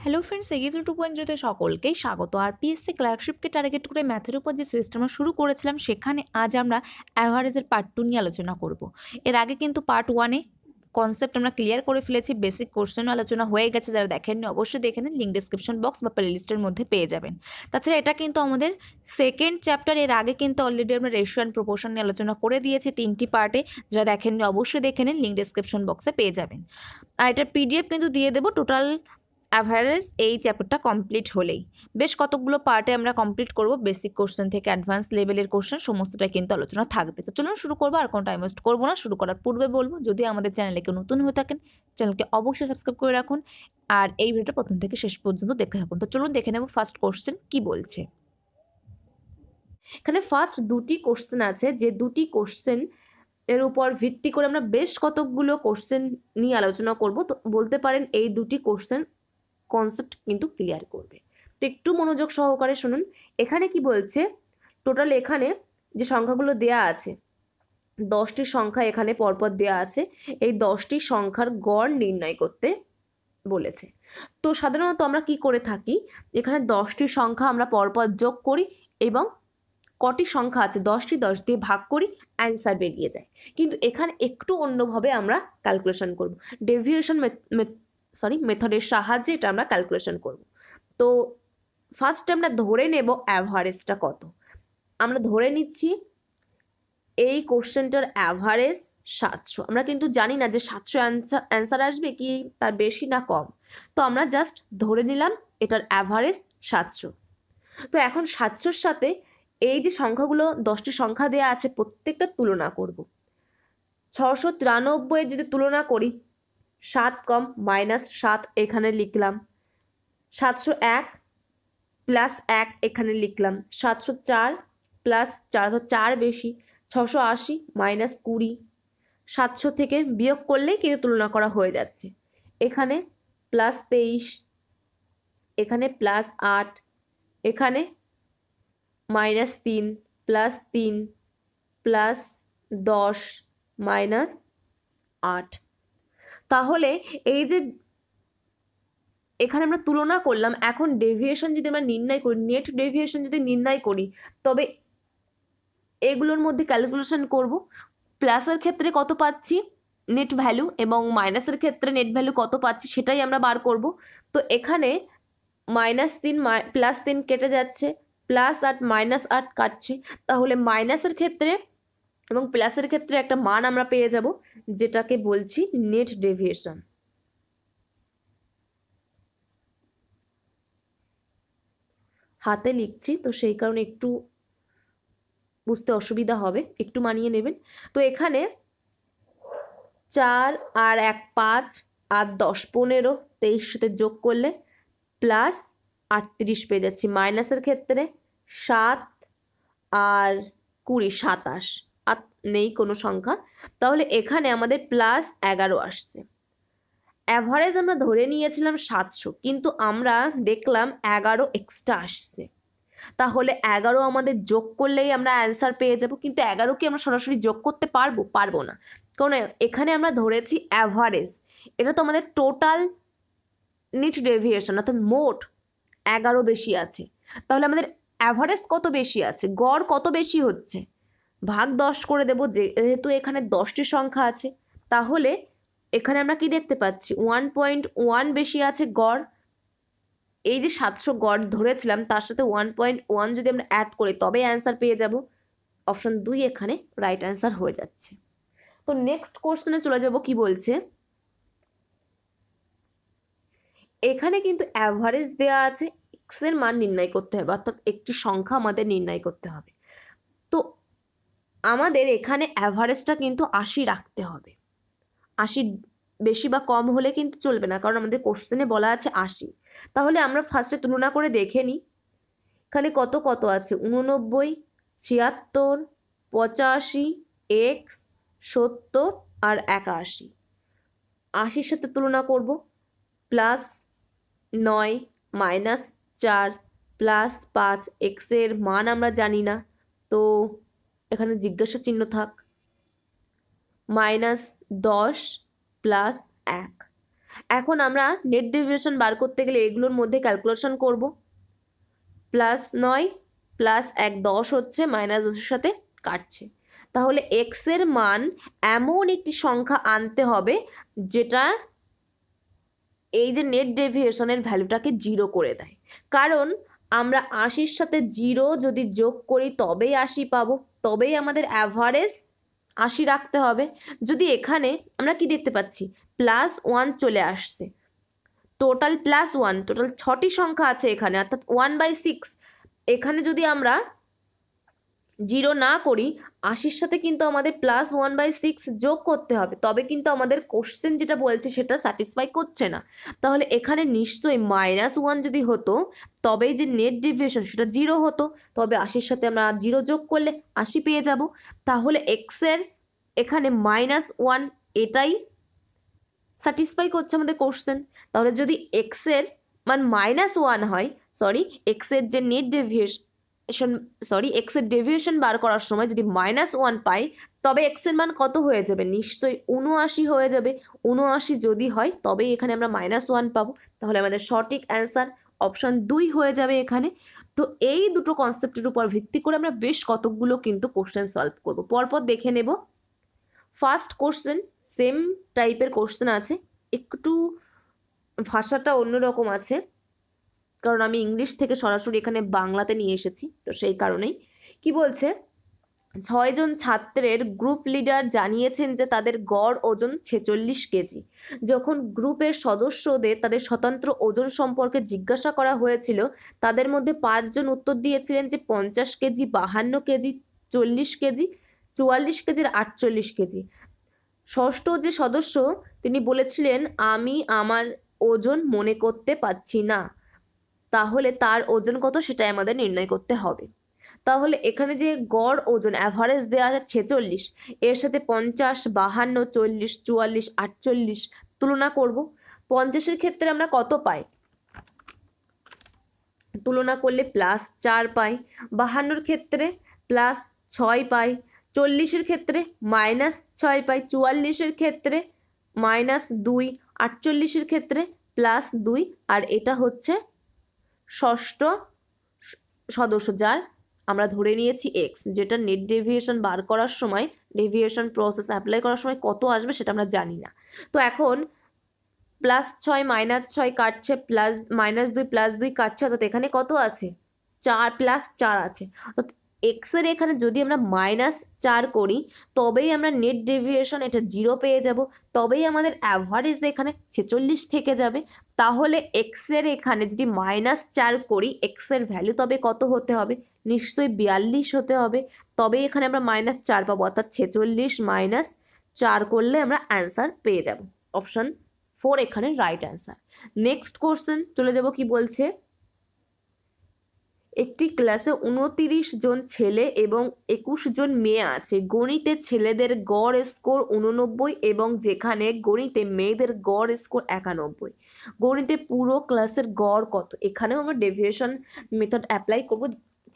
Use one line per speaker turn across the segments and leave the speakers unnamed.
Hello friends, এগিয়ে 2.0 সকলকেই স্বাগত। আর পিএসসি ক্লার্কশিপকে টার্গেট করে ম্যাথের উপর যে সিরিজটা আমরা শুরু করেছিলাম, সেখানে আজ আমরা অ্যাভারেজের পার্ট 2 নিয়ে আলোচনা করব। এর আগে কিন্তু পার্ট 1-এ কনসেপ্ট আমরা ক্লিয়ার করে ফেলেছি, বেসিক কোশ্চেন আলোচনা হয়ে গেছে। যারা দেখেননি অবশ্যই দেখে নিন, লিঙ্ক ডিসক্রিপশন বক্স বা প্লেলিস্টের মধ্যে পেয়ে যাবেন। তাছাড়া এটা কিন্তু আমাদের সেকেন্ড চ্যাপ্টার। এর আগে কিন্তু অলরেডি আমরা রেশিও অ্যান্ড প্রপোর্শন নিয়ে আলোচনা করে দিয়েছি 3টি পার্টে। যারা দেখেননি অবশ্যই দেখে নিন, লিঙ্ক ডিসক্রিপশন বক্সে পেয়ে যাবেন। আর এটার পিডিএফ কিন্তু দিয়ে দেবো টোটাল অ্যাভারেজ এই চ্যাপ্টারটা কমপ্লিট হলেই। বেশ কতগুলো পার্টে আমরা কমপ্লিট করব, বেসিক কোশ্চেন থেকে অ্যাডভান্স লেভেলের কোশ্চেন সমস্তটাই কিন্তু আলোচনা থাকবে। তো চলুন শুরু করবো, আর কোনো টাইম ওয়েস্ট করবো না। শুরু করার পূর্বে বলবো, যদি আমাদের চ্যানেলে কেউ নতুন হয়ে থাকেন, চ্যানেলকে অবশ্যই সাবস্ক্রাইব করে রাখুন আর এই ভিডিওটা প্রথম থেকে শেষ পর্যন্ত দেখতে থাকুন। তো চলুন দেখে নেব ফার্স্ট কোশ্চেন কি বলছে। এখানে ফার্স্ট দুটি কোশ্চেন আছে, যে দুটি কোশ্চেন এর উপর ভিত্তি করে আমরা বেশ কতগুলো কোশ্চেন নিয়ে আলোচনা করব। তো বলতে পারেন এই দুটি কোশ্চেন কনসেপ্ট কিন্তু ক্লিয়ার করবে। তো একটু মনোযোগ সহকারে শুনুন। এখানে কি বলছে, টোটাল এখানে যে সংখ্যাগুলো দেয়া আছে, 10টি সংখ্যা এখানে পরপর দেয়া আছে। এই 10টি সংখ্যার গড় নির্ণয় করতে বলেছে। তো সাধারণত আমরা কি করে থাকি, এখানে 10টি সংখ্যা আমরা পরপর যোগ করি এবং কটি সংখ্যা আছে 10টি 10 দিয়ে ভাগ করি, অ্যান্সার বেরিয়ে যায়। কিন্তু এখানে একটু অন্যভাবে আমরা ক্যালকুলেশন করব, ডেভিয়েশন মেথডের সাহায্যে এটা আমরা ক্যালকুলেশন করব। তো ফার্স্ট আমরা ধরে নেব অ্যাভারেজটা কত। আমরা ধরে নিচ্ছি এই কোশ্চেনটার অ্যাভারেজ 700। আমরা কিন্তু জানি না যে 700 অ্যান্সার আসবে কি তার বেশি না কম। তো আমরা জাস্ট ধরে নিলাম এটার অ্যাভারেজ 700। তো এখন 700-র সাথে এই যে সংখ্যাগুলো 10টি সংখ্যা দেওয়া আছে প্রত্যেকটা তুলনা করব। 693 যদি তুলনা করি, 7 কম -7 এখানে লিখলাম, 701 প্লাস 1 এখানে লিখলাম, 704 প্লাস 4 বেশি, 680 -20, 700 থেকে বিয়োগ করলেই কিন্তু তুলনা করা হয়ে যাচ্ছে। এখানে +23, এখানে +8, এখানে -3 +3 +10 -8। তাহলে এই যে এখানে আমরা তুলনা করলাম, এখন ডেভিয়েশন যদি আমরা নির্ণয় করি, নেট ডেভিয়েশন যদি নির্ণয় করি, তবে এগুলোর মধ্যে ক্যালকুলেশন করব। প্লাসের ক্ষেত্রে কত পাচ্ছি নেট ভ্যালু এবং মাইনাসের ক্ষেত্রে নেট ভ্যালু কত পাচ্ছি সেটাই আমরা বার করব। তো এখানে -3 +3 কেটে যাচ্ছে, +8 -8 কাটছে। তাহলে মাইনাসের ক্ষেত্রে এবং প্লাসের ক্ষেত্রে একটা মান আমরা পেয়ে যাব, যেটাকে বলছি নেট ডেভিয়েশন। হাতে লিখছি তো সেই কারণে একটু বুঝতে অসুবিধা হবে, একটু মানিয়ে নেবেন। তো এখানে 4 আর 1 5 আর 10 15, 23 সাথে যোগ করলে +38 পেয়ে যাচ্ছি। মাইনাসের ক্ষেত্রে 7 আর 20 27, আর নেই কোনো সংখ্যা। তাহলে এখানে আমাদের +11 আসছে। অ্যাভারেজ আমরা ধরে নিয়েছিলাম 700, কিন্তু আমরা দেখলাম 11 এক্সট্রা আসছে। তাহলে 11 আমাদের যোগ করলেই আমরা অ্যান্সার পেয়ে যাব। কিন্তু 11 কি আমরা সরাসরি যোগ করতে পারবো না, কারণ এখানে আমরা ধরেছি অ্যাভারেজ। এটা তো আমাদের টোটাল নেট ডেভিয়েশন, অর্থাৎ মোট 11 বেশি আছে। তাহলে আমাদের অ্যাভারেজ কত বেশি আছে, গড় কত বেশি হচ্ছে, ভাগ 10 করে দেবো। যেহেতু এখানে 10টি সংখ্যা আছে, তাহলে এখানে আমরা কি দেখতে পাচ্ছি 1.1 বেশি আছে গড়। এই যে 700 গড় ধরেছিলাম, তার সাথে 1.1 যদি আমরা অ্যাড করি তবে অ্যান্সার পেয়ে যাব। অপশন 2 এখানে রাইট অ্যান্সার হয়ে যাচ্ছে। তো নেক্সট কোশ্চেনে চলে যাব। কি বলছে, এখানে কিন্তু অ্যাভারেজ দেওয়া আছে, এক্স এর মান নির্ণয় করতে হবে, অর্থাৎ একটি সংখ্যা আমাদের নির্ণয় করতে হবে। তো আমাদের এখানে অ্যাভারেজটা কিন্তু 80 রাখতে হবে। 80 বেশি বা কম হলে কিন্তু চলবে না, কারণ আমাদের কোশ্চেনে বলা আছে 80। তাহলে আমরা ফার্স্টে তুলনা করে দেখে নিই, এখানে কত কত আছে, 89, 76, 85, এক্স, 70 আর 81। 80-র সাথে তুলনা করব, +9 -4 +5, এক্সের মান আমরা জানি না, তো এখানে জিজ্ঞাসা চিহ্ন থাক, -10 +1। এখন আমরা নেট ডেভিয়েশন বার করতে গেলে এগুলোর মধ্যে ক্যালকুলেশন করব। +9 +1 10 হচ্ছে, -10-এর সাথে কাটছে। তাহলে এক্স এর মান এমন একটি সংখ্যা আনতে হবে যেটা এই যে নেট ডেভিয়েশনের ভ্যালুটাকে 0 করে দেয়। কারণ আমরা 80-র সাথে 0 যদি যোগ করি তবেই 80 পাবো, তবেই আমাদের অ্যাভারেজ 80 রাখতে হবে। যদি এখানে আমরা কি দেখতে পাচ্ছি, +1 চলে আসছে, টোটাল +1, টোটাল 6টি সংখ্যা আছে এখানে, অর্থাৎ 1/6। এখানে যদি আমরা 0 না করি, 80-র সাথে কিন্তু আমাদের +1/6 যোগ করতে হবে, তবে কিন্তু আমাদের কোশ্চেন যেটা বলছে সেটা স্যাটিসফাই করছে না। তাহলে এখানে নিশ্চয়ই -1 যদি হতো তবেই যে নেট ডেভিয়েশন সেটা 0 হতো, তবে 80-র সাথে আমরা 0 যোগ করলে 80 পেয়ে যাব। তাহলে এক্সের এখানে -1 এটাই স্যাটিসফাই করছে আমাদের কোশ্চেন। তাহলে যদি এক্সের মান -1 হয়, এক্সের যে নেট ডেভিয়েশন এক্সের ডেভিয়েশন বার করার সময় যদি -1 পাই, তবে এক্সের মান কত হয়ে যাবে, নিশ্চয়ই 79 হয়ে যাবে। 79 যদি হয় তবেই এখানে আমরা -1 পাবো। তাহলে আমাদের সঠিক অ্যান্সার অপশন 2 হয়ে যাবে এখানে। তো এই দুটো কনসেপ্টের উপর ভিত্তি করে আমরা বেশ কতগুলো কিন্তু কোশ্চেন সলভ করব, পরপর দেখে নেব। ফার্স্ট কোশ্চেন সেম টাইপের কোশ্চেন আছে, একটু ভাষাটা অন্যরকম আছে, কারণ আমি ইংলিশ থেকে সরাসরি এখানে বাংলাতে নিয়ে এসেছি, তো সেই কারণেই। কি বলছে, 6 জন ছাত্রের গ্রুপ লিডার জানিয়েছেন যে তাদের গড় ওজন 46 কেজি। যখন গ্রুপের সদস্যদের তাদের স্বতন্ত্র ওজন সম্পর্কে জিজ্ঞাসা করা হয়েছিল, তাদের মধ্যে 5 জন উত্তর দিয়েছিলেন যে 50 KG, 52 KG, 40 KG, 44 KG, 48 KG. ষষ্ঠ যে সদস্য তিনি বলেছিলেন, আমি আমার ওজন মনে করতে পারছি না। তাহলে তার ওজন কত সেটাই আমাদের নির্ণয় করতে হবে। তাহলে এখানে যে গড় ওজন অ্যাভারেজ দেওয়া আছে 46, এর সাথে 50, 52, 40, 44, 48 তুলনা করব। 50-এর ক্ষেত্রে আমরা কত পাই, তুলনা করলে +4 পাই। 52-র ক্ষেত্রে +6 পাই। 40-এর ক্ষেত্রে -6 পাই। 44-এর ক্ষেত্রে -2। 48-এর ক্ষেত্রে +2। আর এটা হচ্ছে ষষ্ঠ সদস্য, যার আমরা ধরে নিয়েছি এক্স, যেটা নেট ডেভিয়েশন বার করার সময়, ডেভিয়েশন প্রসেস অ্যাপ্লাই করার সময় কত আসবে সেটা আমরা জানি না। তো এখন +6 -6 কাটছে, -2 +2 কাটছে, অর্থাৎ এখানে কত আছে, 4 +4 আছে। অর্থাৎ এক্সের এখানে যদি আমরা -4 করি তবেই আমরা নেট ডেভিয়েশন এটা 0 পেয়ে যাব, তবেই আমাদের অ্যাভারেজ এখানে 46 থেকে যাবে। তাহলে এক্সের এখানে যদি -4 করি, এক্সের ভ্যালু তবে কত হতে হবে, নিশ্চয়ই 42 হতে হবে, তবেই এখানে আমরা -4 পাবো, অর্থাৎ 46 -4 করলে আমরা অ্যান্সার পেয়ে যাব। অপশন 4 এখানে রাইট অ্যান্সার। নেক্সট কোশ্চেন চলে যাব, কি বলছে, একটি ক্লাসে 29 জন ছেলে এবং 21 জন মেয়ে আছে। গণিতে ছেলেদের গড় স্কোর 89 এবং যেখানে গণিতে মেয়েদের গড় স্কোর 91। গণিতে পুরো ক্লাসের গড় কত? এখানেও আমরা ডেভিয়েশন মেথড অ্যাপ্লাই করব,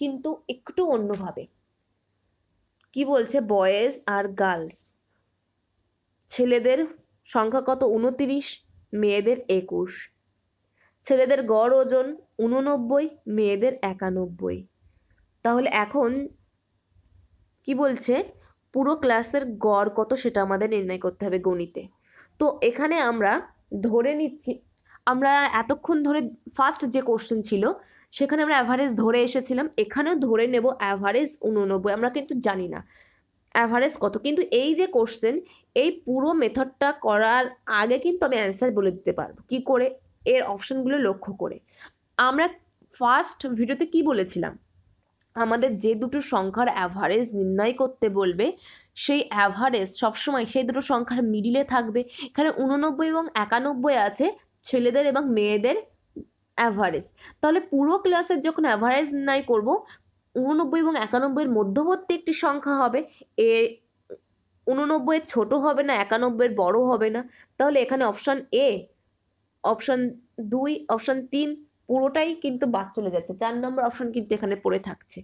কিন্তু একটু অন্যভাবে। কি বলছে, বয়েজ আর গার্লস, ছেলেদের সংখ্যা কত, 29, মেয়েদের 21। ছেলেদের গড় ওজন 89, মেয়েদের 91। তাহলে এখন কি বলছে, পুরো ক্লাসের গড় কত সেটা আমাদের নির্ণয় করতে হবে গণিতে। তো এখানে আমরা ধরে নিচ্ছি, আমরা এতক্ষণ ধরে ফার্স্ট যে কোশ্চেন ছিল সেখানে আমরা অ্যাভারেজ ধরে এসেছিলাম, এখানেও ধরে নেব অ্যাভারেজ 89। আমরা কিন্তু জানি না অ্যাভারেজ কত, কিন্তু এই যে কোশ্চেন, এই পুরো মেথডটা করার আগে কিন্তু আমি অ্যান্সার বলে দিতে পারবো। কি করে, এর অপশনগুলো লক্ষ্য করে। আমরা ফার্স্ট ভিডিওতে কি বলেছিলাম, আমাদের যে দুটো সংখ্যার অ্যাভারেজ নির্ণয় করতে বলবে, সেই অ্যাভারেজ সবসময় সেই দুটো সংখ্যার মিডিলে থাকবে। এখানে 89 এবং 91 আছে ছেলেদের এবং মেয়েদের অ্যাভারেজ। তাহলে পুরো ক্লাসের যখন অ্যাভারেজ নির্ণয় করব, 89 এবং 91-এর মধ্যবর্তী একটি সংখ্যা হবে, এ 89-এর ছোট হবে না, 91-এর বড় হবে না। তাহলে এখানে অপশন এ, অপশন 2, অপশন 3 পুরোটাই কিন্তু বাদ চলে যাচ্ছে, 4 নম্বর অপশন কিন্তু এখানে পড়ে থাকছে।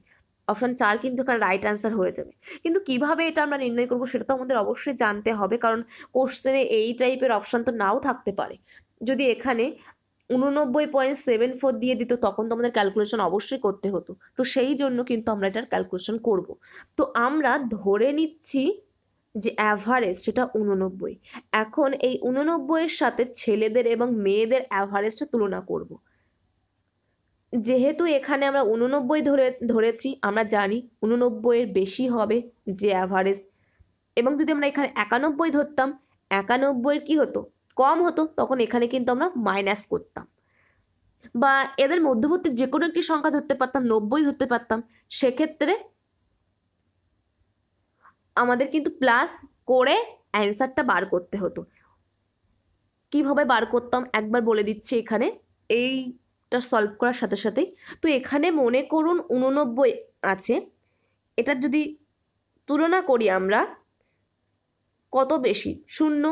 অপশন 4 কিন্তু এখানে রাইট অ্যান্সার হয়ে যাবে। কিন্তু কিভাবে এটা আমরা নির্ণয় করবো সেটা তো আমাদের অবশ্যই জানতে হবে, কারণ কোশ্চেনে এই টাইপের অপশন তো নাও থাকতে পারে। যদি এখানে 89.74 দিয়ে দিত তখন তো আমাদের ক্যালকুলেশন অবশ্যই করতে হতো, তো সেই জন্য কিন্তু আমরা এটার ক্যালকুলেশন করব। তো আমরা ধরে নিচ্ছি যে অ্যাভারেজ সেটা 89। এখন এই 89-এর সাথে ছেলেদের এবং মেয়েদের অ্যাভারেজটা তুলনা করব। যেহেতু এখানে আমরা 89 ধরেছি, আমরা জানি 89-এর বেশি হবে যে অ্যাভারেজ, এবং যদি আমরা এখানে 91 ধরতাম, 91-এর কি হতো, কম হতো, তখন এখানে কিন্তু আমরা মাইনাস করতাম, বা এদের মধ্যবর্তী যে কোনো একটি সংখ্যা ধরতে পারতাম, 90 ধরতে পারতাম। সেক্ষেত্রে আমাদের কিন্তু প্লাস করে অ্যান্সারটা বার করতে হতো। কিভাবে বার করতাম একবার বলে দিচ্ছি এখানে, এইটা সলভ করার সাথে সাথেই। তো এখানে মনে করুন 89 আছে, এটা যদি তুলনা করি আমরা, কত বেশি, 0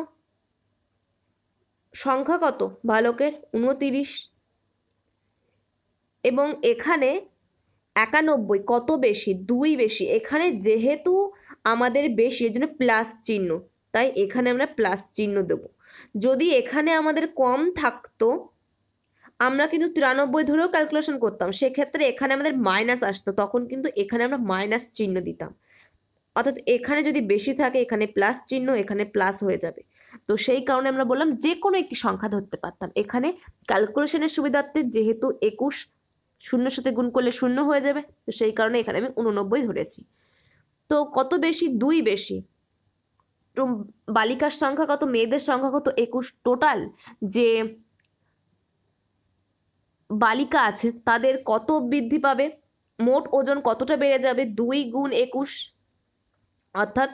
সংখ্যা কত বালকের 29, এবং এখানে 91 কত বেশি, 2 বেশি। এখানে যেহেতু আমাদের বেশি এর জন্য প্লাস চিহ্ন, তাই এখানে আমরা প্লাস চিহ্ন দেব। যদি এখানে আমাদের কম থাকতো আমরা কিন্তু 93 ধরেও ক্যালকুলেশন করতাম, সেক্ষেত্রে এখানে আমাদের মাইনাস আসতো, তখন কিন্তু এখানে আমরা মাইনাস চিহ্ন দিতাম। অর্থাৎ এখানে যদি বেশি থাকে এখানে প্লাস চিহ্ন, এখানে প্লাস হয়ে যাবে। তো সেই কারণে আমরা বললাম যে কোনো একটি সংখ্যা ধরতে পারতাম। এখানে ক্যালকুলেশনের সুবিধার্থে যেহেতু 21 শূন্যর সাথে গুণ করলে 0 হয়ে যাবে, তো সেই কারণে এখানে আমি 89 ধরেছি। তো কত বেশি, 2 বেশি। তো বালিকার সংখ্যা কত, মেয়েদের সংখ্যা কত, 21। টোটাল যে বালিকা আছে তাদের কত বৃদ্ধি পাবে, মোট ওজন কতটা বেড়ে যাবে, 2 গুণ 21, অর্থাৎ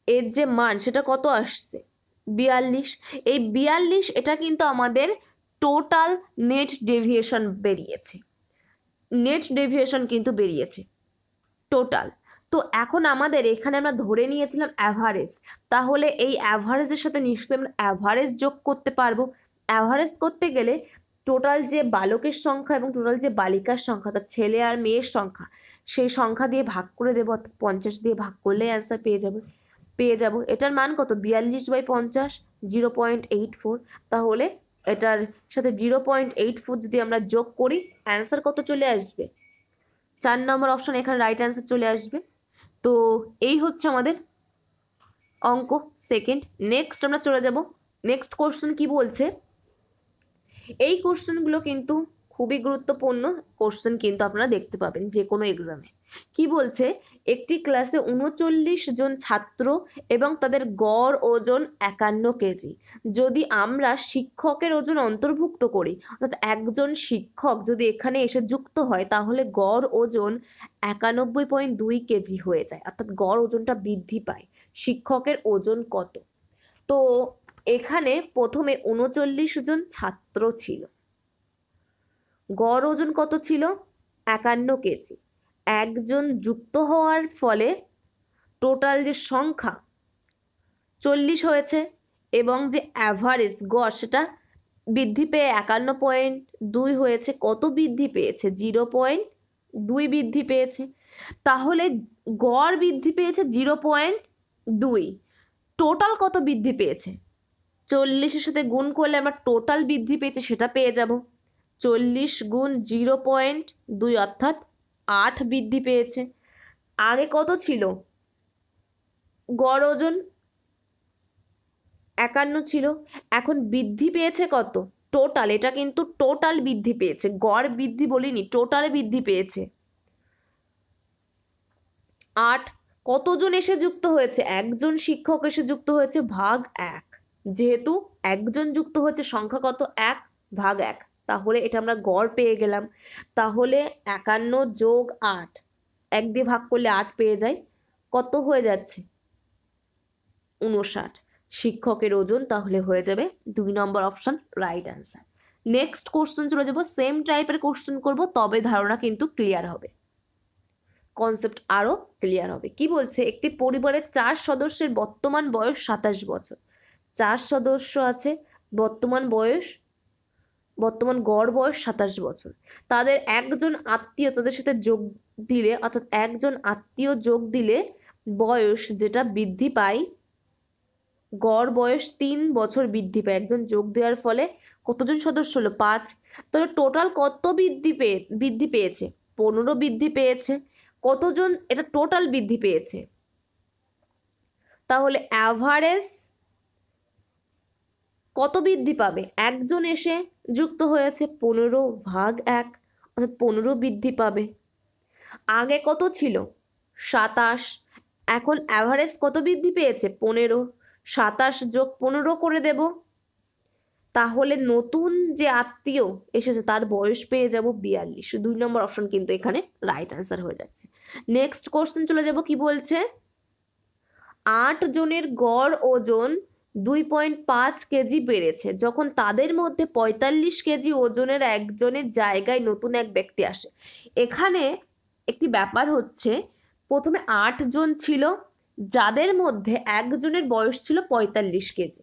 এর যে মান সেটা কত আসছে, 42। এই 42 এটা কিন্তু আমাদের টোটাল নেট ডেভিয়েশন বেরিয়েছে, নেট ডেভিয়েশন কিন্তু বেরিয়েছে টোটাল। তো এখন আমাদের এখানে আমরা ধরে নিয়েছিলাম অ্যাভারেজ, তাহলে এই অ্যাভারেজের সাথে নিশ্চয়ই আমরা অ্যাভারেজ যোগ করতে পারবো। অ্যাভারেজ করতে গেলে টোটাল যে বালকের সংখ্যা এবং টোটাল যে বালিকার সংখ্যা, তার ছেলে আর মেয়ের সংখ্যা, সেই সংখ্যা দিয়ে ভাগ করে দেবো, অর্থাৎ 50 দিয়ে ভাগ করলে অ্যান্সার পেয়ে যাব। এটার মান কত, 42/50, 0.84। তাহলে এটার সাথে 0.84 যদি আমরা যোগ করি অ্যান্সার কত চলে আসবে, 4 নম্বর অপশন এখানে রাইট অ্যান্সার চলে আসবে। তো এই হচ্ছে আমাদের অঙ্ক সেকেন্ড। নেক্সট আমরা চলে যাব, নেক্সট কোশ্চেন কি বলছে। এই কোশ্চেনগুলো কিন্তু খুবই গুরুত্বপূর্ণ কোশ্চেন, কিন্তু আপনারা দেখতে পাবেন যে কোনো এক্সামে। কি বলছে, একটি ক্লাসে 39 জন ছাত্র এবং তাদের গড় ওজন 51 কেজি। যদি আমরা শিক্ষকের ওজন অন্তর্ভুক্ত করি, অর্থাৎ একজন শিক্ষক যদি এখানে এসে যুক্ত হয়, তাহলে গড় ওজন 91.2 কেজি হয়ে যায়, অর্থাৎ গড় ওজনটা বৃদ্ধি পায়। শিক্ষকের ওজন কত? তো এখানে প্রথমে 39 জন ছাত্র ছিল, গড় ওজন কত ছিল, 51 কেজি। একজন যুক্ত হওয়ার ফলে টোটাল যে সংখ্যা 40 হয়েছে, এবং যে অ্যাভারেজ গড় সেটা বৃদ্ধি পেয়ে 51.2 হয়েছে। কত বৃদ্ধি পেয়েছে, 0.2 বৃদ্ধি পেয়েছে। তাহলে গড় বৃদ্ধি পেয়েছে 0.2, টোটাল কত বৃদ্ধি পেয়েছে, 40-এর সাথে গুণ করলে আমরা টোটাল বৃদ্ধি পেয়েছে সেটা পেয়ে যাব। 40 গুণ 0.2 অর্থাৎ 8 বৃদ্ধি পেয়েছে। আগে কত ছিল, গড় ওজন 51 ছিল, এখন বৃদ্ধি পেয়েছে কত, টোটাল, এটা কিন্তু টোটাল বৃদ্ধি পেয়েছে, গড় বৃদ্ধি বলিনি, টোটাল বৃদ্ধি পেয়েছে 8। কতজন এসে যুক্ত হয়েছে, একজন শিক্ষক এসে যুক্ত হয়েছে, ভাগ 1। যেহেতু একজন যুক্ত হয়েছে, সংখ্যা কত, 1 ভাগ 1, তাহলে এটা আমরা গড় পেয়ে গেলাম। তাহলে 51 যোগ 8, 1 দিয়ে ভাগ করলে 8 পেয়ে যাই, কত হয়ে যাচ্ছে, 59। শিক্ষকের ওজন তাহলে হয়ে যাবে 2 নম্বর option right answer. Next question চলে যাব, সেম টাইপের কোশ্চেন করব, তবে ধারণা কিন্তু ক্লিয়ার হবে, কনসেপ্ট আরো ক্লিয়ার হবে। কি বলছে, একটি পরিবারের 4 সদস্যের বর্তমান বয়স 27 বছর। 4 সদস্য আছে, বর্তমান গড় বয়স 27 বছর। তাদের একজন আত্মীয় তাদের সাথে দিলে অর্থাৎ একজন আত্মীয় যোগ দিলে বয়স যেটা বৃদ্ধি পায়, গড় বয়স 3 বছর বৃদ্ধি পায়। একজন যোগ দেওয়ার ফলে কতজন সদস্য হলো? 5। তাহলে টোটাল কত বৃদ্ধি পেয়েছে? 15 বৃদ্ধি পেয়েছে। কতজন এটা টোটাল বৃদ্ধি পেয়েছে? তাহলে অ্যাভারেজ কত বৃদ্ধি পাবে? একজন এসে যুক্ত হয়েছে, 15/1 অর্থাৎ 15 বৃদ্ধি পাবে। আগে কত ছিল? 27। এখন অ্যাভারেজ কত বৃদ্ধি পেয়েছে? 15। 27 যোগ 15 করে দেব। তাহলে নতুন যে আত্মীয় এসেছে তার বয়স পেয়ে যাব 42। 2 নম্বর অপশন কিন্তু এখানে রাইট অ্যান্সার হয়ে যাচ্ছে। নেক্সট কোশ্চেন চলে যাব, কি বলছে? 8 জনের গড় ওজন 2.5 কেজি বেড়েছে যখন তাদের মধ্যে 45 কেজি ওজনের একজনের জায়গায় নতুন এক ব্যক্তি আসে। এখানে একটি ব্যাপার হচ্ছে, প্রথমে 8 জন ছিল যাদের মধ্যে একজনের বয়স ছিল 45 কেজি।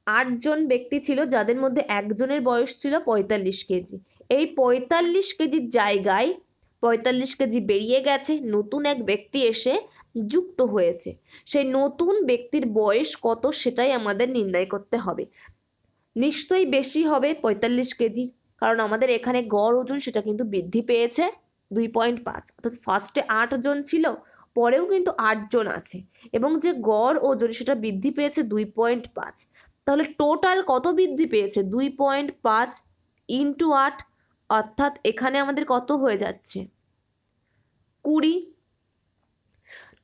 8 জন ব্যক্তি ছিল যাদের মধ্যে একজনের বয়স ছিল 45 কেজি। এই 45 কেজির জায়গায় 45 কেজি বেরিয়ে গেছে, নতুন এক ব্যক্তি এসে যুক্ত হয়েছে। সেই নতুন ব্যক্তির বয়স কত সেটাই আমাদের নির্ণয় করতে হবে। নিশ্চয়ই বেশি হবে 45 কেজি, কারণ আমাদের এখানে গড় ওজন সেটা কিন্তু বৃদ্ধি পেয়েছে 2.5। অর্থাৎ ফার্স্টে 8 জন ছিল, পরেও কিন্তু 8 জন আছে, এবং যে গড় ওজন সেটা বৃদ্ধি পেয়েছে 2.5। তাহলে টোটাল কত বৃদ্ধি পেয়েছে? 2.5 ইন্টু 8, অর্থাৎ এখানে আমাদের কত হয়ে যাচ্ছে? 20।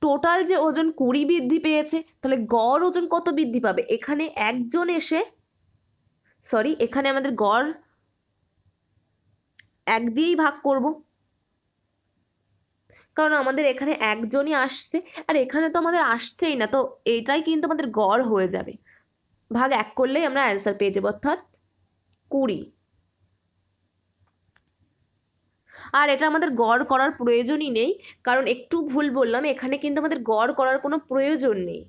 টোটাল যে ওজন 20 বৃদ্ধি পেয়েছে, তাহলে গড় ওজন কত বৃদ্ধি পাবে? এখানে একজন এসে, এখানে আমাদের গড় 1 দিয়েই ভাগ করব, কারণ আমাদের এখানে একজনই আসছে, আর এখানে তো আমাদের আসছেই না, তো এটাই কিন্তু আমাদের গড় হয়ে যাবে। ভাগ 1 করলেই আমরা অ্যান্সার পেয়ে যাবো, অর্থাৎ 20। আর এটা আমাদের গড় করার প্রয়োজনই নেই, কারণ একটু ভুল বললাম, এখানে কিন্তু আমাদের গড় করার কোনো প্রয়োজন নেই,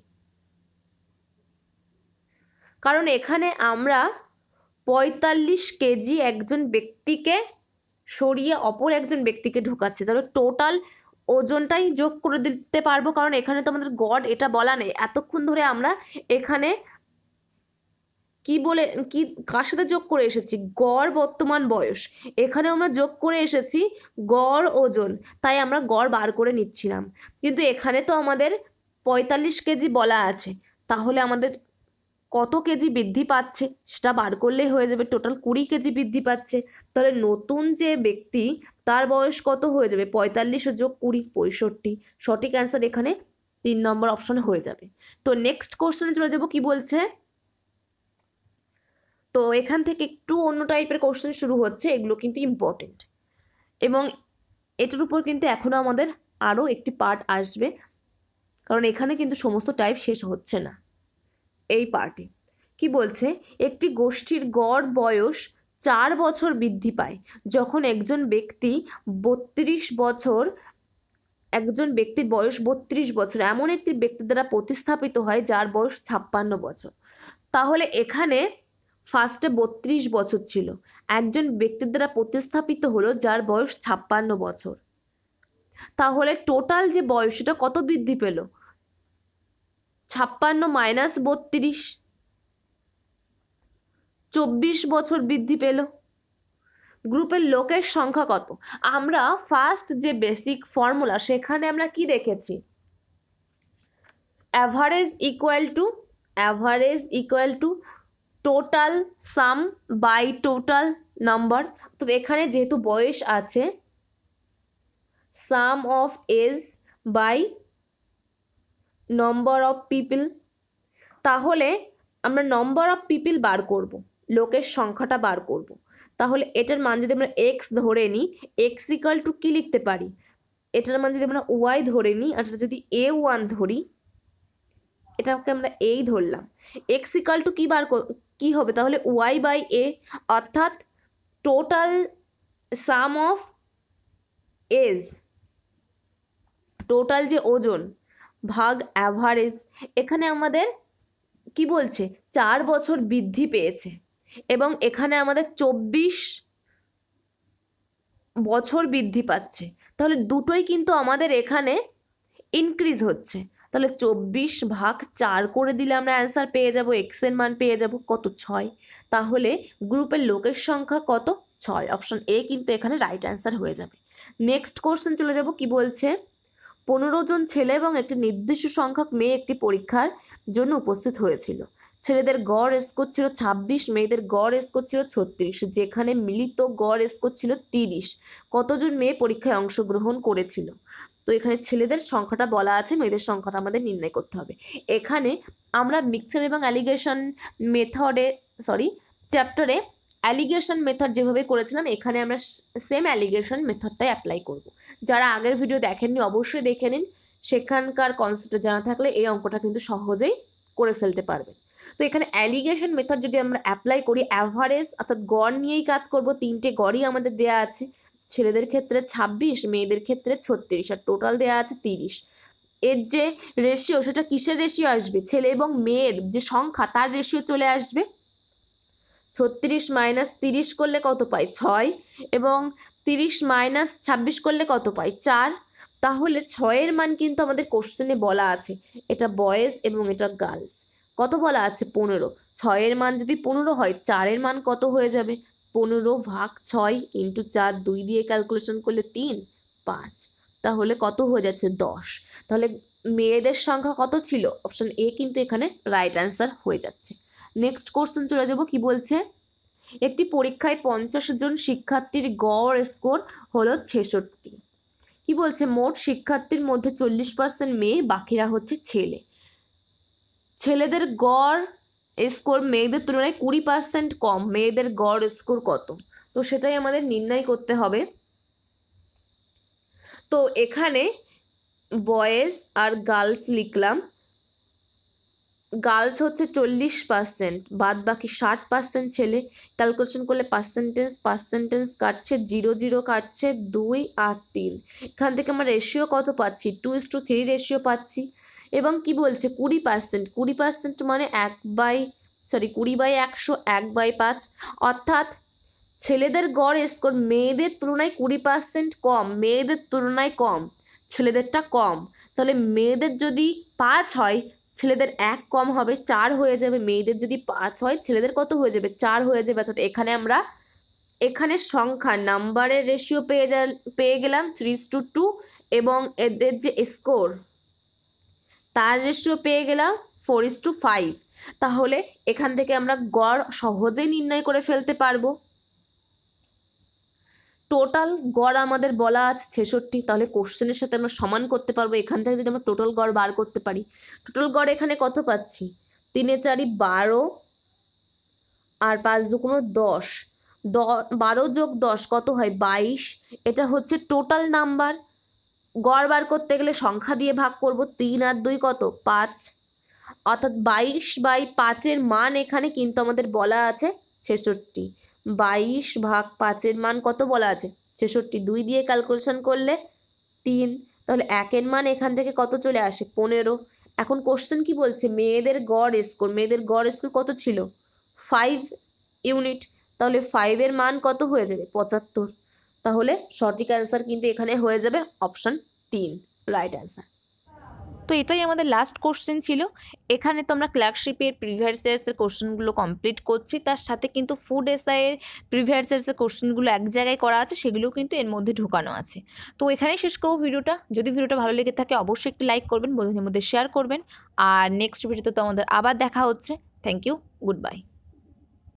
কারণ এখানে আমরা 45 কেজি একজন ব্যক্তিকে সরিয়ে অপর একজন ব্যক্তিকে ঢোকাচ্ছি, তাহলে টোটাল ওজনটাই যোগ করে দিতে পারবো, কারণ এখানে তো আমাদের গড় এটা বলা নেই। এতক্ষণ ধরে আমরা এখানে কি কার সাথে যোগ করে এসেছি? গড় বর্তমান বয়স। এখানে আমরা যোগ করে এসেছি গড় ওজন, তাই আমরা গড় বার করে নিচ্ছিলাম। কিন্তু এখানে তো আমাদের 45 কেজি বলা আছে, তাহলে আমাদের কত কেজি বৃদ্ধি পাচ্ছে সেটা বার করলেই হয়ে যাবে। টোটাল 20 কেজি বৃদ্ধি পাচ্ছে, তাহলে নতুন যে ব্যক্তি তার বয়স কত হয়ে যাবে? 45 যোগ 20, 65। সঠিক অ্যান্সার এখানে 3 নম্বর অপশন হয়ে যাবে। তো নেক্সট কোশ্চেনে চলে যাব, কি বলছে? তো এখান থেকে একটু অন্য টাইপের কোশ্চেন শুরু হচ্ছে, এগুলো কিন্তু ইম্পর্টেন্ট, এবং এটার উপর কিন্তু এখনো আমাদের আরও একটি পার্ট আসবে, কারণ এখানে কিন্তু সমস্ত টাইপ শেষ হচ্ছে না এই পার্টে। কি বলছে? একটি গোষ্ঠীর গড় বয়স 4 বছর বৃদ্ধি পায় যখন একজন ব্যক্তির বয়স 32 বছর এমন একটি ব্যক্তির দ্বারা প্রতিস্থাপিত হয় যার বয়স 56 বছর। তাহলে এখানে ফার্স্টে 32 বছর ছিল, একজন ব্যক্তির দ্বারা প্রতিস্থাপিত হলো যার বয়স 56 বছর। তাহলে টোটাল যে বয়স সেটা কত বৃদ্ধি পেল? 56 মাইনাস 32, 24 বছর বৃদ্ধি পেল। গ্রুপের লোকের সংখ্যা কত? আমরা ফার্স্ট যে বেসিক ফর্মুলা সেখানে আমরা কি দেখেছি? Average equal to total sum by total number. তো এখানে যেহেতু বয়স আছে, sum of age by number of people, তাহলে আমরা নম্বর অফ পিপল বার করব, লোকের সংখ্যাটা বার করব। তাহলে এটার মান যদি আমরা এক্স ধরে নিই, এক্স ইকুয়াল টু কী লিখতে পারি? এটার মান যদি আমরা ওয়াই ধরে নিই, আর এটা যদি A1 ধরি, এটাকে আমরা এই ধরলাম, এক্স ইকুয়াল টু কি হবে? তাহলে ওয়াই বাই এ, অর্থাৎ total sum of age, total যে ওজন ভাগ অ্যাভারেজ। এখানে আমাদের কি বলছে? 4 বছর বৃদ্ধি পেয়েছে, এবং এখানে আমাদের 24 বছর বৃদ্ধি পাচ্ছে, তাহলে দুটোই কিন্তু আমাদের এখানে ইনক্রিজ হচ্ছে। তাহলে 24/4 করে দিলে আমরা অ্যান্সার পেয়ে যাব, এক্স এর মান পেয়ে যাব কত, 6। তাহলে গ্রুপের লোকের সংখ্যা কত, 6। অপশন এ কিন্তু এখানে রাইট অ্যান্সার হয়ে যাবে। নেক্সট কোশ্চেন চলে যাব, কি বলছে, 15 জন ছেলে এবং একটি নির্দিষ্ট সংখ্যক মেয়ে একটি পরীক্ষার জন্য উপস্থিত হয়েছিল। ছেলেদের গড় স্কোর ছিল 26, মেয়েদের গড় স্কোর ছিল 36, যেখানে মিলিত গড় স্কোর ছিল 30। কতজন মেয়ে পরীক্ষায় অংশগ্রহণ করেছিল? তো এখানে ছেলেদের সংখ্যাটা বলা আছে, মেয়েদের সংখ্যাটা আমাদের নির্ণয় করতে হবে। এখানে আমরা মিক্সচার এবং অ্যালিগেশন মেথডে চ্যাপ্টারে অ্যালিগেশন মেথড যেভাবে করেছিলাম, এখানে আমরা সেম অ্যালিগেশন মেথডটাই অ্যাপ্লাই করব। যারা আগের ভিডিও দেখেননি অবশ্যই দেখে নিন, সেখানকার কনসেপ্ট জানা থাকলে এই অঙ্কটা কিন্তু সহজেই করে ফেলতে পারবেন। তো এখানে অ্যালিগেশন মেথড যদি আমরা অ্যাপ্লাই করি, অ্যাভারেজ অর্থাৎ গড় নিয়েই কাজ করব। 3টে গড়ই আমাদের দেয়া আছে, ছেলেদের ক্ষেত্রে 26, মেয়েদের ক্ষেত্রে 36, আর টোটাল দেয়া আছে 30। এর যে রেশিও, সেটা কিসের রেশিও আসবে, ছেলে এবং মেয়ের যে সংখ্যা তার রেশিও চলে আসবে। 36 - 30 করলে কত পাই, 6, এবং 30 - 26 করলে কত পাই, 4। তাহলে 6-এর মান কিন্তু আমাদের কোশ্চেনে বলা আছে, এটা বয়েজ এবং এটা গার্লস। কত বলা আছে, 15। 6-এর মান যদি 15 হয়, 4-এর মান কত হয়ে যাবে, 15/6 × 4, 2 দিয়ে ক্যালকুলেশন করলে 3, 5। তাহলে কত হয়ে যাচ্ছে, 10। তাহলে মেয়েদের সংখ্যা কত ছিল, অপশন এ কিন্তু এখানে রাইট অ্যান্সার হয়ে যাচ্ছে। নেক্সট কোশ্চেন চলে যাব, কি বলছে, একটি পরীক্ষায় 50 জন শিক্ষার্থীর গড় স্কোর হলো 66। কি বলছে, মোট শিক্ষার্থীর মধ্যে 40% মেয়ে, বাকিরা হচ্ছে ছেলে। ছেলেদের গড় স্কোর মেয়েদের তুলনায় 20% কম, মেয়েদের গড় স্কোর কত? তো সেটাই আমাদের নির্ণয় করতে হবে। তো এখানে বয়েজ আর গার্লস লিখলাম। গার্লস হচ্ছে 40%, বাদ বাকি 60% ছেলে। ক্যালকুলেশন করলে পার্সেন্টেজ কাটছে 0 0 কাটছে 2 আর 3। এখান থেকে আমরা রেশিও কত পাচ্ছি, 2:3 রেশিও পাচ্ছি। এবং কি বলছে, 20%, 20% মানে 20/100, 1/5। অর্থাৎ ছেলেদের গড় স্কোর মেয়েদের তুলনায় 20% কম, মেয়েদের তুলনায় কম, ছেলেদেরটা কম। তাহলে মেয়েদের যদি 5 হয়, ছেলেদের 1 কম হবে, 4 হয়ে যাবে। মেয়েদের যদি 5 হয়, ছেলেদের কত হয়ে যাবে, 4 হয়ে যাবে। অর্থাৎ এখানে আমরা সংখ্যা নাম্বারের রেশিও পেয়ে গেলাম 3:2, এবং এদের যে স্কোর তার রেশিও পেয়ে গেলাম 4:5। তাহলে এখান থেকে আমরা গড় সহজেই নির্ণয় করে ফেলতে পারবো। টোটাল গড় আমাদের বলা আছে 66, তাহলে কোশ্চেনের সাথে আমরা সমান করতে পারবো। এখান থেকে যদি আমরা টোটাল গড় বার করতে পারি, টোটাল গড় এখানে কত পাচ্ছি, 3 এ 4 12, আর 5 2 10, 12 + 10 কত হয়, 22। এটা হচ্ছে টোটাল নাম্বার। গড় বার করতে গেলে সংখ্যা দিয়ে ভাগ করব, 3 আর 2 কত, 5। অর্থাৎ 22/5-এর মান এখানে কিন্তু আমাদের বলা আছে 66। 22/5-এর মান কত বলা আছে, 66। 2 দিয়ে ক্যালকুলেশন করলে 3। তাহলে 1-এর মান এখান থেকে কত চলে আসে, 15। এখন কোশ্চেন কি বলছে, মেয়েদের গড় স্কোর, মেয়েদের গড় স্কোর কত ছিল, 5 ইউনিট। তাহলে 5-এর মান কত হয়ে যাবে, 75। তাহলে সঠিক অ্যান্সার কিন্তু এখানে হয়ে যাবে অপশন 3, রাইট অ্যান্সার। তো এটাই আমাদের লাস্ট কোশ্চেন ছিল। এখানে তো আমরা ক্লার্কশিপের প্রিভিয়াস ইয়ার্সের কোশ্চেনগুলো কমপ্লিট করছি, তার সাথে কিন্তু ফুড এসআইয়ের প্রিভিয়াস ইয়ার্সের কোশ্চেনগুলো এক জায়গায় করা আছে, সেগুলোও কিন্তু এর মধ্যে ঢোকানো আছে। তো এখানেই শেষ করবো ভিডিওটা। যদি ভিডিওটা ভালো লেগে থাকে অবশ্যই একটি লাইক করবেন, বন্ধুদের মধ্যে শেয়ার করবেন, আর নেক্সট ভিডিওতে তো আমাদের আবার দেখা হচ্ছে। Thank you, good bye.